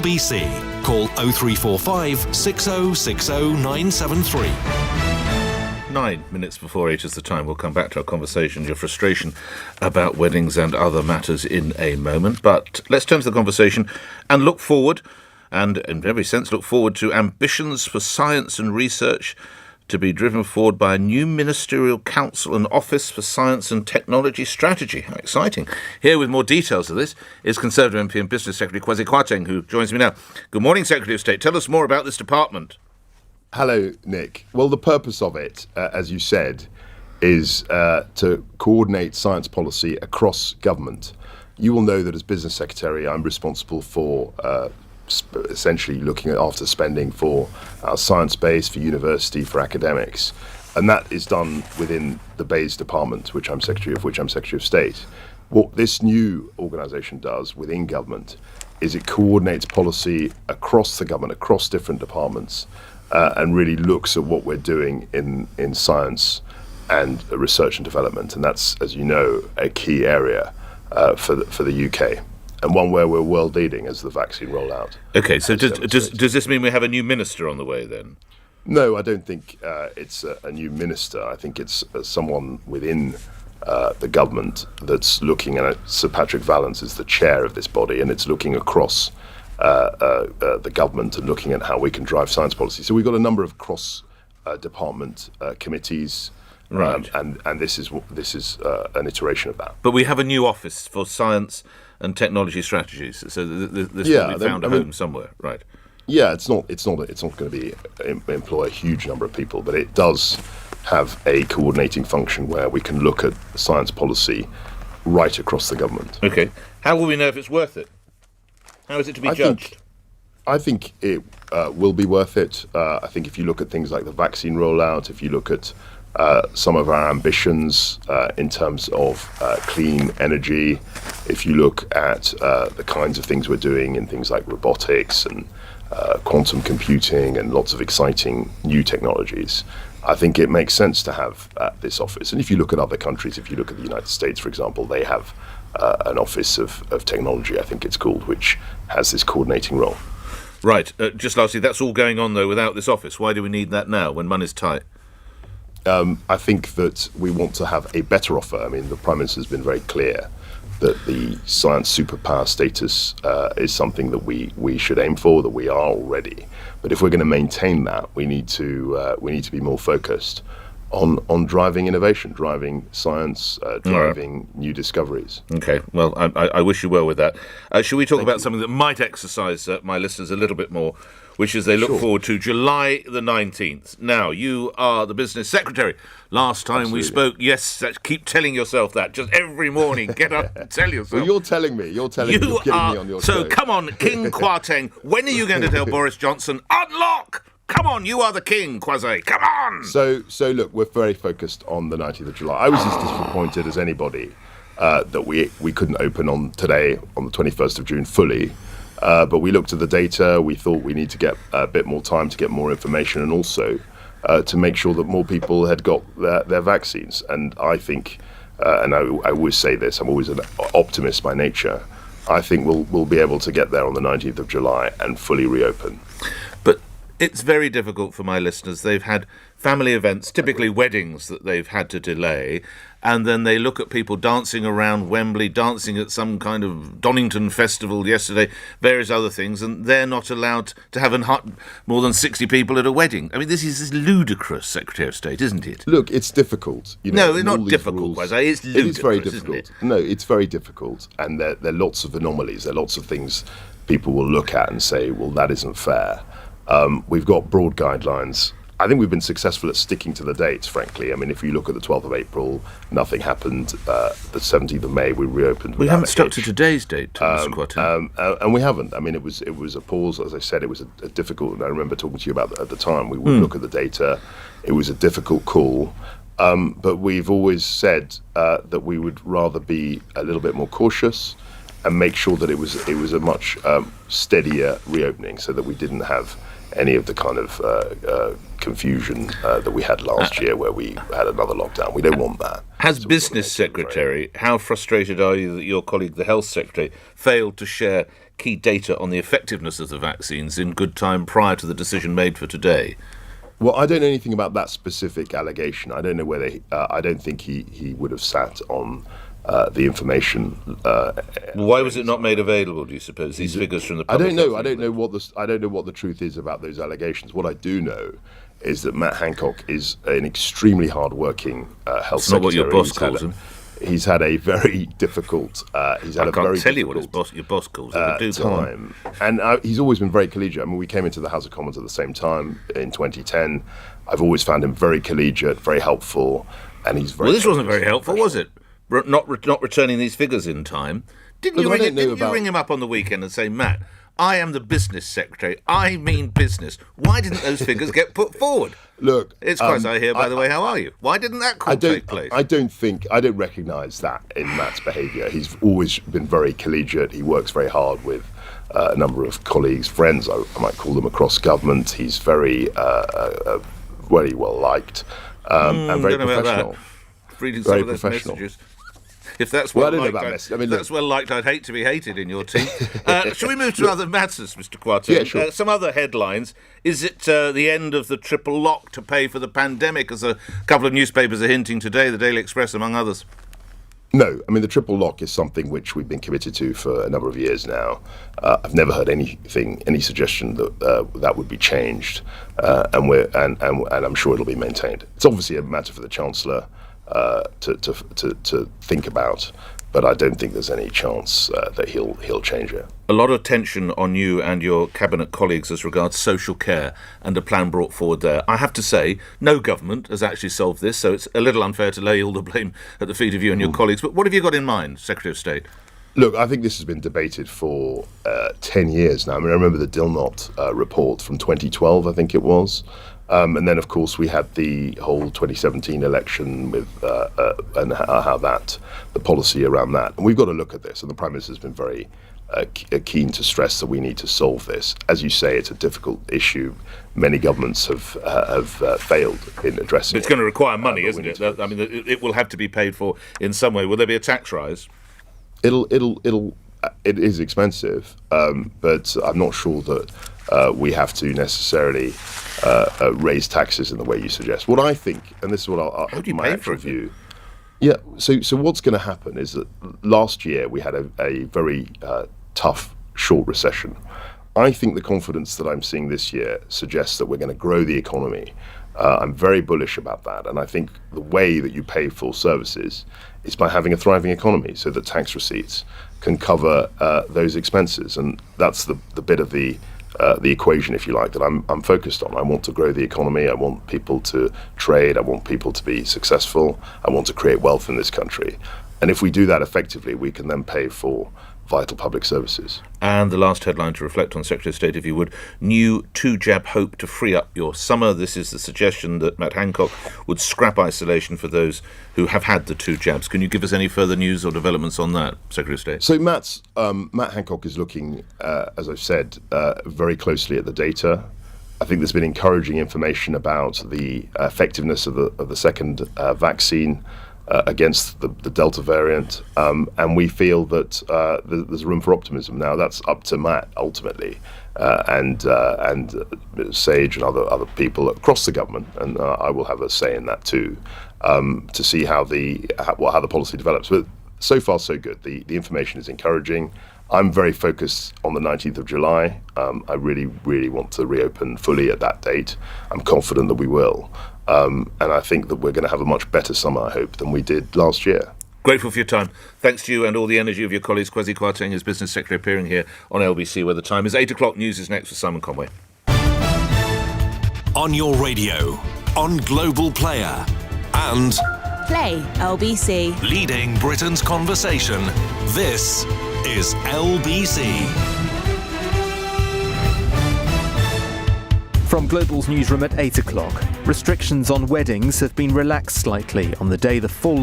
BC. Call 0345 6060 973. 9 minutes before 8 is the time. We'll come back to our conversation, your frustration about weddings and other matters in a moment. But let's turn to the conversation and look forward, and in every sense look forward to ambitions for science and research to be driven forward by a new ministerial council and office for science and technology strategy. How exciting. Here with more details of this is Conservative MP and Business Secretary Kwasi Kwarteng, who joins me now. Good morning, Secretary of State. Tell us more about this department. Hello, Nick. Well, the purpose of it, as you said, is to coordinate science policy across government. You will know that as Business Secretary, I'm responsible for essentially looking after spending for our science base, for university, for academics. And that is done within the BEIS department, which I'm Secretary of State. What this new organisation does within government is it coordinates policy across the government, across different departments, and really looks at what we're doing in science and research and development. And that's, as you know, a key area for the UK. And one where we're world leading as the vaccine rollout. Okay, so does this mean we have a new minister on the way then? No, I don't think it's a new minister. I think it's someone within the government that's looking at it. Sir Patrick Vallance is the chair of this body, and it's looking across the government and looking at how we can drive science policy. So we've got a number of cross-department committees. Right, and this is an iteration of that. But we have a new office for science and technology strategies, so this will be found a home somewhere, right? Yeah, it's not going to employ a huge number of people, but it does have a coordinating function where we can look at science policy right across the government. Okay, how will we know if it's worth it? How is it to be judged? I think it will be worth it. I think if you look at things like the vaccine rollout, if you look at some of our ambitions in terms of clean energy, if you look at the kinds of things we're doing in things like robotics and quantum computing and lots of exciting new technologies, I think it makes sense to have this office. And if you look at other countries, if you look at the United States, for example, they have an office of technology, I think it's called, which has this coordinating role. Right. Just lastly, that's all going on, though, without this office. Why do we need that now, when money's tight? I think that we want to have a better offer. I mean, the Prime Minister's been very clear that the science superpower status is something that we should aim for, that we are already. But if we're going to maintain that, we need to be more focused on driving innovation, driving science, driving new discoveries. Okay, well, I wish you well with that. Should we talk about something that might exercise my listeners a little bit more, which is they look forward to July the 19th. Now, you are the Business Secretary. Last time we spoke, yes, keep telling yourself that. Just every morning, get up and tell yourself. Well, you're telling me. You're getting me on your show. So come on, King Kwarteng, when are you going to tell Boris Johnson, unlock? Come on, you are the king, Kwasi. Come on! So look, we're very focused on the 19th of July. I was as disappointed as anybody that we couldn't open on today, on the 21st of June, fully. But we looked at the data. We thought we need to get a bit more time to get more information, and also to make sure that more people had got their vaccines. And I think, and I always say this, I'm always an optimist by nature, I think we'll be able to get there on the 19th of July and fully reopen. But it's very difficult for my listeners. They've had family events, typically weddings, that they've had to delay, and then they look at people dancing around Wembley, dancing at some kind of Donington festival yesterday, various other things, and they're not allowed to have more than 60 people at a wedding. I mean, this is ludicrous, Secretary of State, isn't it? Look, it's difficult. No, it's not difficult, Kwasi. It's ludicrous, it is very difficult. Isn't it? No, it's very difficult, and there are lots of anomalies. There are lots of things people will look at and say, well, that isn't fair. We've got broad guidelines. I think we've been successful at sticking to the dates, frankly. I mean, if you look at the 12th of April, nothing happened. The 17th of May, we reopened. We haven't stuck to today's date, Mr. Kwarteng. And we haven't. I mean, it was a pause. As I said, it was a difficult, and I remember talking to you about that at the time. We would look at the data. It was a difficult call. But we've always said that we would rather be a little bit more cautious and make sure that it was a much steadier reopening, so that we didn't have any of the kind of confusion that we had last year, where we had another lockdown. We don't want that. As Business Secretary, how frustrated are you that your colleague, the Health Secretary, failed to share key data on the effectiveness of the vaccines in good time prior to the decision made for today? Well, I don't know anything about that specific allegation. I don't know whether I don't think he would have sat on the information. Why was it not made available, do you suppose, these figures from the public? I don't know what the truth is about those allegations. What I do know is that Matt Hancock is an extremely hard-working health secretary. It's not what your boss calls him. He's had a very difficult. I can't tell you what your boss calls him. Time, and he's always been very collegiate. I mean, we came into the House of Commons at the same time in 2010. I've always found him very collegiate, very helpful, and he's very. Well, this wasn't very helpful, was it? Not returning these figures in time. Didn't you ring him up on the weekend and say, Matt, I am the Business Secretary. I mean business. Why didn't those figures get put forward? Look, it's Kwasi here, by the way. How are you? Why didn't that call take place? I don't recognise that in Matt's behaviour. He's always been very collegiate. He works very hard with a number of colleagues, friends, I might call them, across government. He's very well liked and very professional. Reading some of those messages. If that's well liked, that's well liked. I'd hate to be hated in your team. Shall we move to other matters, Mr. Kwarteng? Yeah, sure. Some other headlines. Is it the end of the triple lock to pay for the pandemic, as a couple of newspapers are hinting today, the Daily Express among others? No, I mean, the triple lock is something which we've been committed to for a number of years now. I've never heard any suggestion that that would be changed, and I'm sure it'll be maintained. It's obviously a matter for the Chancellor to think about, but I don't think there's any chance that he'll change it. A lot of tension on you and your cabinet colleagues as regards social care and a plan brought forward there. I have to say, no government has actually solved this, so it's a little unfair to lay all the blame at the feet of you and your colleagues. But what have you got in mind, Secretary of State? Look, I think this has been debated for 10 years now. I mean, I remember the Dilnot report from 2012, I think it was. And then, of course, we had the whole 2017 election with and how the policy around that. And we've got to look at this. And the Prime Minister has been very keen to stress that we need to solve this. As you say, it's a difficult issue. Many governments have failed in addressing it. It's going to require money, isn't it? I mean, it will have to be paid for in some way. Will there be a tax rise? It is expensive, but I'm not sure that we have to necessarily raise taxes in the way you suggest. What I think, and this is what How do you my pay actual for it? view. Yeah. So what's going to happen is that last year we had a very tough short recession. I think the confidence that I'm seeing this year suggests that we're going to grow the economy. I'm very bullish about that, and I think the way that you pay for services is by having a thriving economy, so that tax receipts can cover those expenses, and that's the bit of the equation, if you like, that I'm focused on. I want to grow the economy. I want people to trade. I want people to be successful. I want to create wealth in this country, and if we do that effectively, we can then pay for vital public services. And the last headline to reflect on, Secretary of State, if you would: new 2-jab hope to free up your summer. This is the suggestion that Matt Hancock would scrap isolation for those who have had the 2 jabs. Can you give us any further news or developments on that, Secretary of State? So Matt Hancock is looking, as I've said, very closely at the data. I think there's been encouraging information about the effectiveness of the second vaccine against the Delta variant, and we feel that there's room for optimism. Now, that's up to Matt ultimately, and Sage and other people across the government, and I will have a say in that too, to see how the policy develops. But so far, so good. The information is encouraging. I'm very focused on the 19th of July. I really, really want to reopen fully at that date. I'm confident that we will. And I think that we're going to have a much better summer, I hope, than we did last year. Grateful for your time. Thanks to you and all the energy of your colleagues. Kwasi Kwarteng is Business Secretary, appearing here on LBC, where the time is 8 o'clock. News is next with Simon Conway. On your radio, on Global Player, and Play LBC. leading Britain's conversation. This is LBC. From Global's newsroom at 8 o'clock, restrictions on weddings have been relaxed slightly on the day the full